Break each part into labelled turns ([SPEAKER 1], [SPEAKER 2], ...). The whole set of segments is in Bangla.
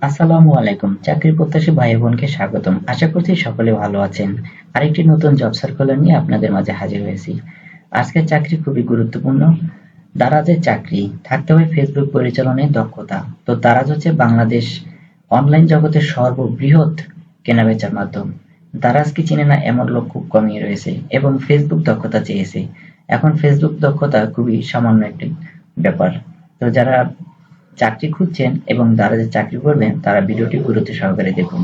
[SPEAKER 1] আসসালামু আলাইকুম। চাকরি প্রত্যাশী ভাই বোনকে স্বাগতম। আশা করছি সকলে ভালো আছেন। আরেকটি নতুন জব সার্কুলার নিয়ে আপনাদের মাঝে হাজির হয়েছি। আজকের চাকরি খুবই গুরুত্বপূর্ণ। দারাজের চাকরি থাকতে হবে ফেসবুক পরিচালনায় দক্ষতা। তো দারাজ হচ্ছে বাংলাদেশ অনলাইন জগতের সর্ববৃহৎ কেনাবেচার মাধ্যম। দারাজ কি চিনে না এমন লোক খুব কমই রয়েছে এবং ফেসবুক দক্ষতা চেয়েছে। এখন ফেসবুক দক্ষতা খুবই সামান্য একটি ব্যাপার। তো যারা চাকরি খুঁজছেন এবং দারাজে চাকরি করবেন তারা ভিডিওটি গুরুত্ব সহকারে দেখুন।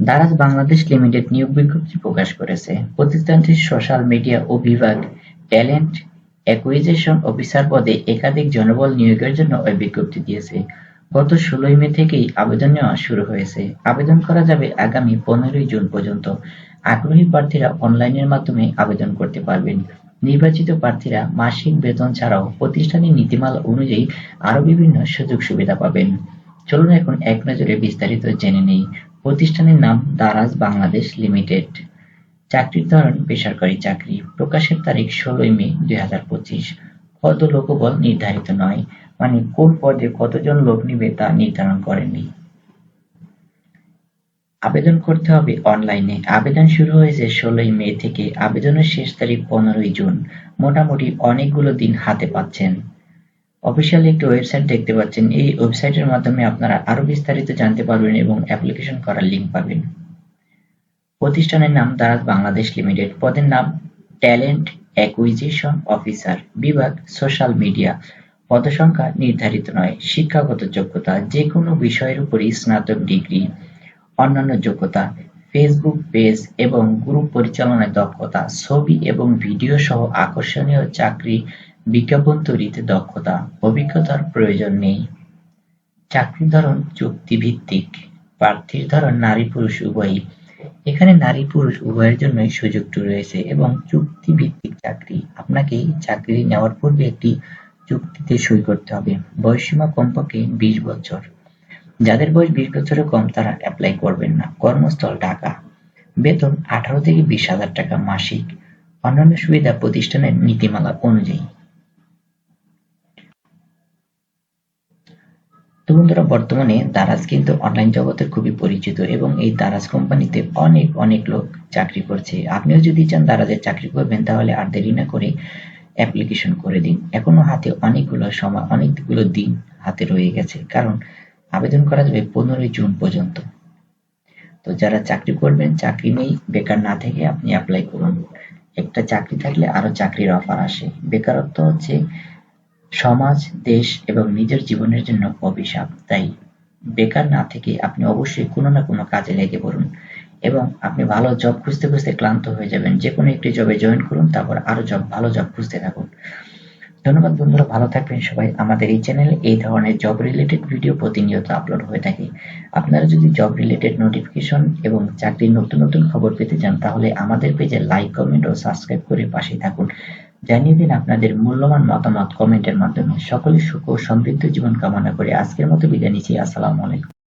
[SPEAKER 1] দারাজ বাংলাদেশ লিমিটেড নিয়োগ বিজ্ঞপ্তি প্রকাশ করেছে। প্রতিষ্ঠানটির সোশ্যাল মিডিয়া ও বিভাগ ট্যালেন্ট অ্যাকুইজিশন অফিসার পদে একাধিক জনবল নিয়োগের জন্য ওই বিজ্ঞপ্তি দিয়েছে। গত ১৬ মে থেকেই আবেদন নেওয়া শুরু হয়েছে। আবেদন করা যাবে আগামী ১৫ জুন পর্যন্ত। আগ্রহী প্রার্থীরা অনলাইনের মাধ্যমে আবেদন করতে পারবেন। নির্বাচিত প্রার্থীরা মাসিক বেতন ছাড়াও প্রতিষ্ঠানের নীতিমালা অনুযায়ী আরও বিভিন্ন সুযোগ সুবিধা পাবেন। চলুন এখন এক নজরে বিস্তারিত জেনে নেই। প্রতিষ্ঠানের নাম দারাজ বাংলাদেশ লিমিটেড। চাকরির ধরন বেসরকারি চাকরি। প্রকাশের তারিখ ১৬ মে ২০২৫। পদ ও লোকবল নির্ধারিত নয়, মানে কোন পদে কতজন লোক নিবে তা নির্ধারণ করেনি। আবেদন করতে হবে অনলাইনে। আবেদন শুরু হয়েছে ১৬ মে থেকে। আবেদনের শেষ তারিখ ১৫ জুন। মোটামুটি অনেকগুলো দিন হাতে পাচ্ছেন। অফিসিয়াল একটি ওয়েবসাইট দেখতে পাচ্ছেন। এই ওয়েবসাইটের মাধ্যমে আপনারা আরো বিস্তারিত জানতে পারবেন এবং অ্যাপ্লিকেশন করার লিঙ্ক পাবেন। প্রতিষ্ঠানের নাম দারাজ বাংলাদেশ লিমিটেড। পদের নাম ট্যালেন্ট অ্যাকুইজিশন অফিসার। বিভাগ সোশ্যাল মিডিয়া। পদসংখ্যা নির্ধারিত নয়। শিক্ষাগত যোগ্যতা যে কোনো বিষয়ের উপরই স্নাতক ডিগ্রি। অন্যান্য যোগ্যতা ফেসবুক পেজ এবং গ্রুপ পরিচালনায় দক্ষতা, ছবি এবং ভিডিও সহ আকর্ষণীয় চাকরি বিজ্ঞাপন তৈরিতে দক্ষতা। অভিজ্ঞতার প্রয়োজন নেই। চাকরির ধরন চুক্তিভিত্তিক। প্রার্থীর ধরন নারী পুরুষ উভয়ই। এখানে নারী পুরুষ উভয়ের জন্যই সুযোগটি রয়েছে এবং চুক্তিভিত্তিক চাকরি। আপনাকে চাকরি নেওয়ার পূর্বে একটি চুক্তিতে সই করতে হবে। বয়সসীমা কমপক্ষে ২০ বছর। যাদের বয়স ২০ বছরের কম তারা অ্যাপ্লাই করবেন না। কর্মস্থল ঢাকা। বেতন ১৮ থেকে ২০,০০০ টাকা মাসিক। অন্যান্য সুবিধা প্রতিষ্ঠানের নীতিমালা অনুযায়ী। তো বন্ধুরা, বর্তমানে দারাজ কিন্তু অনলাইন জগতের খুবই পরিচিত এবং এই দারাজ কোম্পানিতে অনেক লোক চাকরি করছে। আপনিও যদি চান দারাজের চাকরি করবেন তাহলে আর দেরি না করে অ্যাপ্লিকেশন করে দিন। এখনো হাতে অনেকগুলো সময়, অনেকগুলো দিন হাতে রয়ে গেছে, কারণ আবেদন করা যাবে ১৫ জুন পর্যন্ত। তো যারা চাকরি করবেন, চাকরি নেই, বেকার না থেকে আপনি অ্যাপ্লাই করুন। একটা চাকরি থাকলে আরো চাকরির অফার আসে। বেকারত্ব হচ্ছে সমাজ, দেশ এবং নিজের জীবনের জন্য অভিশাপ। তাই বেকার না থেকে আপনি অবশ্যই কোনো না কোনো কাজে লেগে পড়ুন এবং আপনি ভালো জব খুঁজতে খুঁজতে ক্লান্ত হয়ে যাবেন। যেকোনো একটি জবে জয়েন করুন, তারপর আরো ভালো জব খুঁজতে থাকুন। ধন্যবাদ বন্ধুরা, ভালো থাকবেন সবাই। আমাদের এই চ্যানেলে এই ধরনের জব রিলেটেড ভিডিও প্রতিনিয়ত আপলোড হয়ে থাকে। আপনারা যদি জব রিলেটেড নোটিফিকেশন এবং চাকরির নতুন খবর পেতে চান তাহলে আমাদের পেজে লাইক, কমেন্ট ও সাবস্ক্রাইব করে পাশে থাকুন। জানিয়ে দিন আপনাদের মূল্যবান মতামত কমেন্টের মাধ্যমে। সকলের সুখ ও সমৃদ্ধ জীবন কামনা করে আজকের মতো বিদায় নিচ্ছি। আসসালামু আলাইকুম।